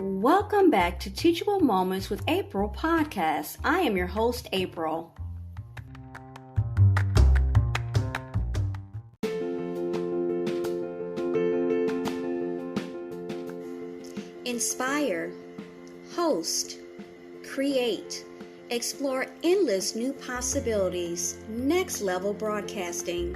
Welcome back to Teachable Moments with April podcast. I am your host, April. Inspire, host, create, explore endless new possibilities, next level broadcasting.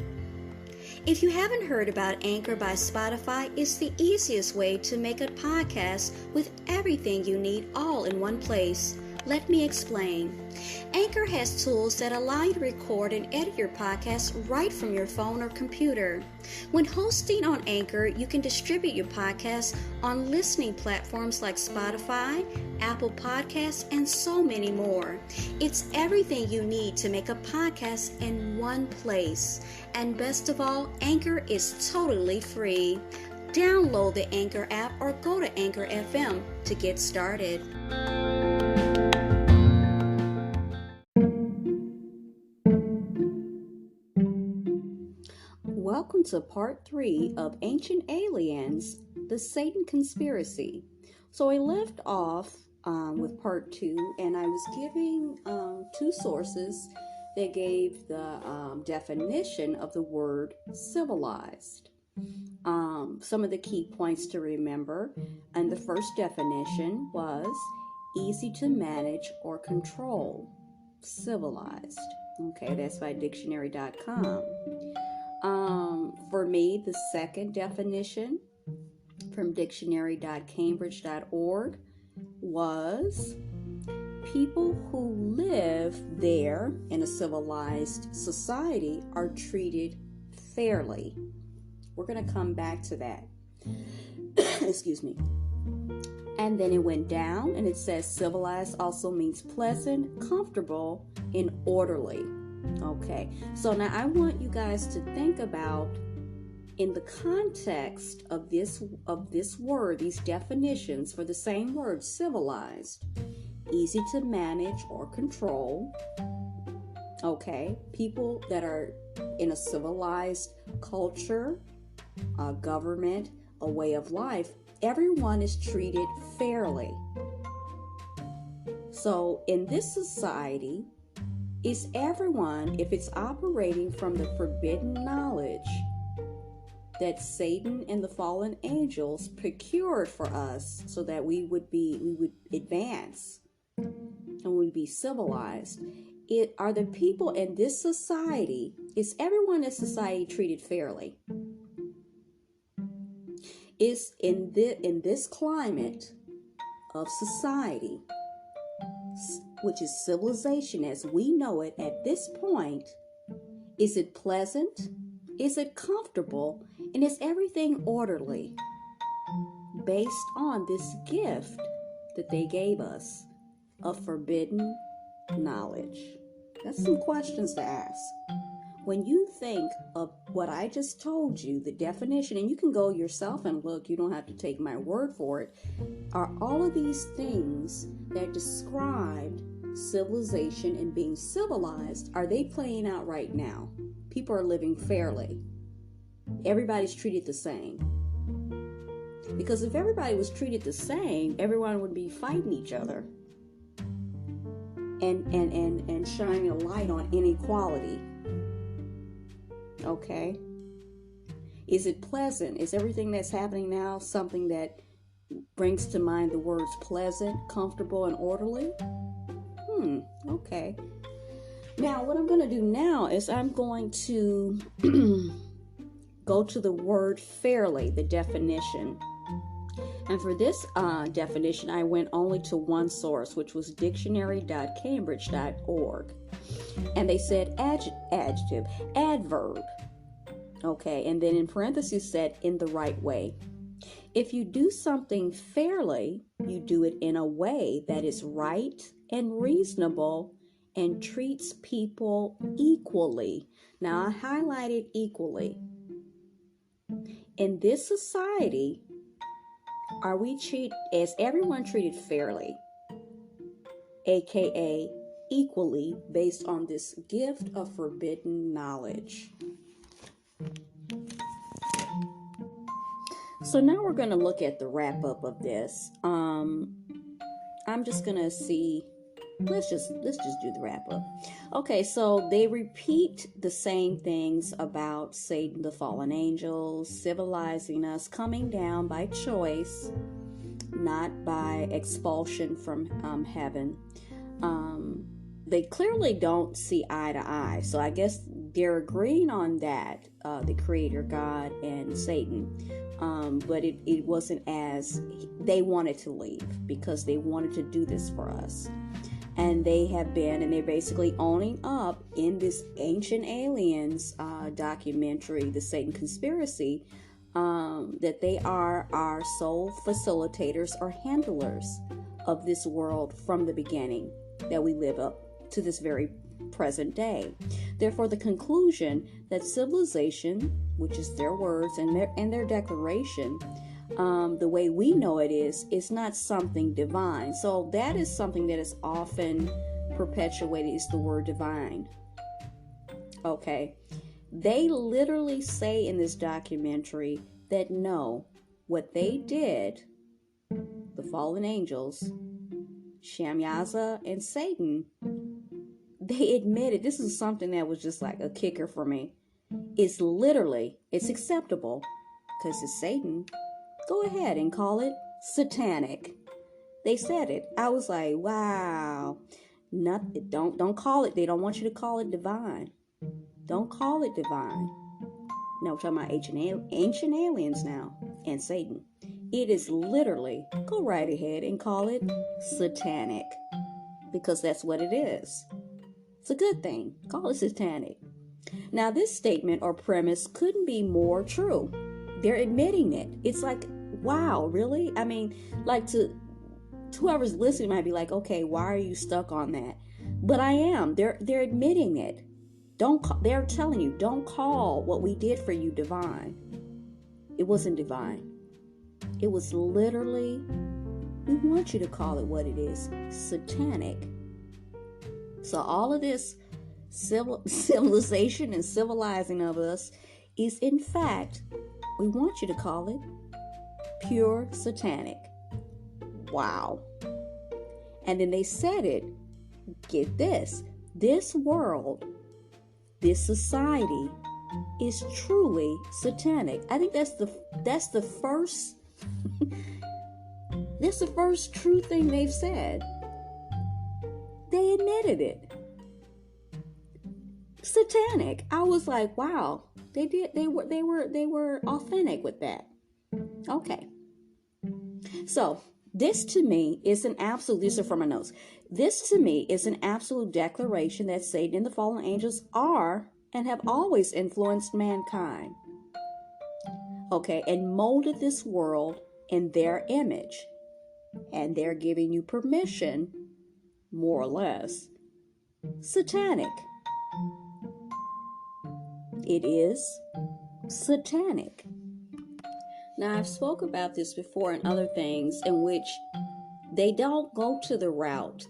If you haven't heard about Anchor by Spotify, it's the easiest way to make a podcast with everything you need all in one place. Let me explain. Anchor has tools that allow you to record and edit your podcast right from your phone or computer. When hosting on Anchor, you can distribute your podcast on listening platforms like Spotify, Apple Podcasts, and so many more. It's everything you need to make a podcast in one place. And best of all, Anchor is totally free. Download the Anchor app or go to Anchor FM to get started. Welcome to part 3 of Ancient Aliens, the Satan Conspiracy. So I left off with part 2, and I was giving 2 sources that gave the definition of the word civilized. Some of the key points to remember, and the first definition was easy to manage or control, civilized. Okay, that's by dictionary.com. For me, the second definition from dictionary.cambridge.org was people who live there in a civilized society are treated fairly. We're going to come back to that. Excuse me. And then it went down and it says civilized also means pleasant, comfortable, and orderly. Okay, so now I want you guys to think about, in the context of this word, these definitions for the same word, civilized, easy to manage or control. Okay, people that are in a civilized culture, a government, a way of life, everyone is treated fairly. So in this society, is everyone, if it's operating from the forbidden knowledge that Satan and the fallen angels procured for us so that we would advance and we'd be civilized, are the people in this society, is everyone in society treated fairly? Is in this climate of society, which is civilization as we know it at this point, is it pleasant? Is it comfortable? And is everything orderly based on this gift that they gave us of forbidden knowledge? That's some questions to ask. When you think of what I just told you, the definition, and you can go yourself and look, you don't have to take my word for it, are all of these things that described civilization and being civilized, are they playing out right now? People are living fairly. Everybody's treated the same. Because if everybody was treated the same, everyone would be fighting each other and shining a light on inequality. Okay? Is it pleasant? Is everything that's happening now something that brings to mind the words pleasant, comfortable, and orderly? Okay. Now, what I'm going to do now is I'm going to go to the word fairly, the definition. And for this definition, I went only to one source, which was dictionary.cambridge.org. And they said adjective, adverb. Okay, and then in parentheses said in the right way. If you do something fairly, you do it in a way that is right and reasonable and treats people equally. Now, I highlighted equally. In this society, is everyone treated fairly? AKA equally, based on this gift of forbidden knowledge. So now we're going to look at the wrap up of this. I'm just going to see. Let's just do the wrap up. Okay, so they repeat the same things about Satan, the fallen angels, civilizing us, coming down by choice, not by expulsion from heaven. They clearly don't see eye to eye. So I guess they're agreeing on that, the Creator God and Satan. But it wasn't as they wanted to leave, because they wanted to do this for us. And they have been, and they're basically owning up in this Ancient Aliens documentary, The Satan Conspiracy, that they are our sole facilitators or handlers of this world from the beginning that we live up to this very present day. Therefore, the conclusion that civilization, which is their words and their declaration, the way we know it is not something divine. So that is something that is often perpetuated, is the word divine. Okay. They literally say in this documentary that no, what they did, the fallen angels, Shamyaza and Satan, they admitted, this is something that was just like a kicker for me. It's acceptable because it's Satan. Go ahead and call it satanic. They said it. I was like, wow. Don't call it. They don't want you to call it divine. Don't call it divine. Now we're talking about ancient aliens now and Satan. It is literally, go right ahead and call it satanic, because that's what it is. It's a good thing. Call it satanic. Now this statement or premise couldn't be more true. They're admitting it. It's like, wow, really? I mean, like, to whoever's listening might be like, okay, why are you stuck on that? But I am. They're admitting it. They're telling you, don't call what we did for you divine. It wasn't divine. It was literally, we want you to call it what it is, satanic. So all of this civilization and civilizing of us is, in fact, we want you to call it pure satanic. Wow. And then they said it. Get this. This world, this society is truly satanic. I think that's the first that's the first true thing they've said. They admitted it. Satanic. I was like, wow. They were authentic with that. Okay. So this to me is an absolute, these are from my notes. This to me is an absolute declaration that Satan and the fallen angels are and have always influenced mankind. Okay, and molded this world in their image. And they're giving you permission, more or less, satanic. It is satanic. Now, I've spoke about this before and other things in which they don't go the route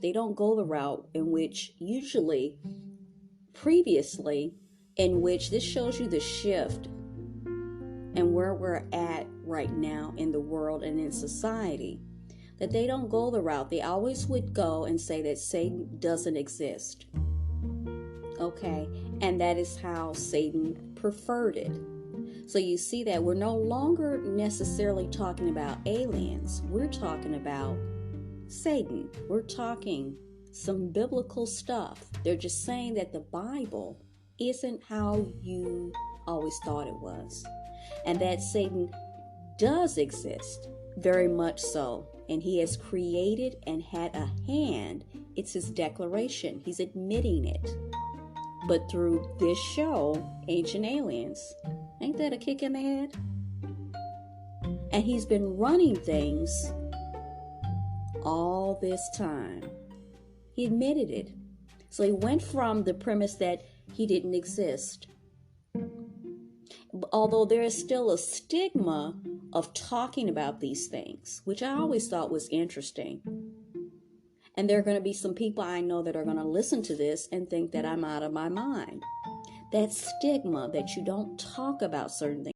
in which usually, previously, in which this shows you the shift and where we're at right now in the world and in society, that they don't go the route. They always would go and say that Satan doesn't exist. Okay, and that is how Satan preferred it. So you see that we're no longer necessarily talking about aliens. We're talking about Satan. We're talking some biblical stuff. They're just saying that the Bible isn't how you always thought it was. And that Satan does exist, very much so. And he has created and had a hand. It's his declaration. He's admitting it. But through this show, Ancient Aliens, ain't that a kick in the head? And he's been running things all this time. He admitted it. So he went from the premise that he didn't exist. Although there is still a stigma of talking about these things, which I always thought was interesting. And there are going to be some people I know that are going to listen to this and think that I'm out of my mind. That stigma that you don't talk about certain things.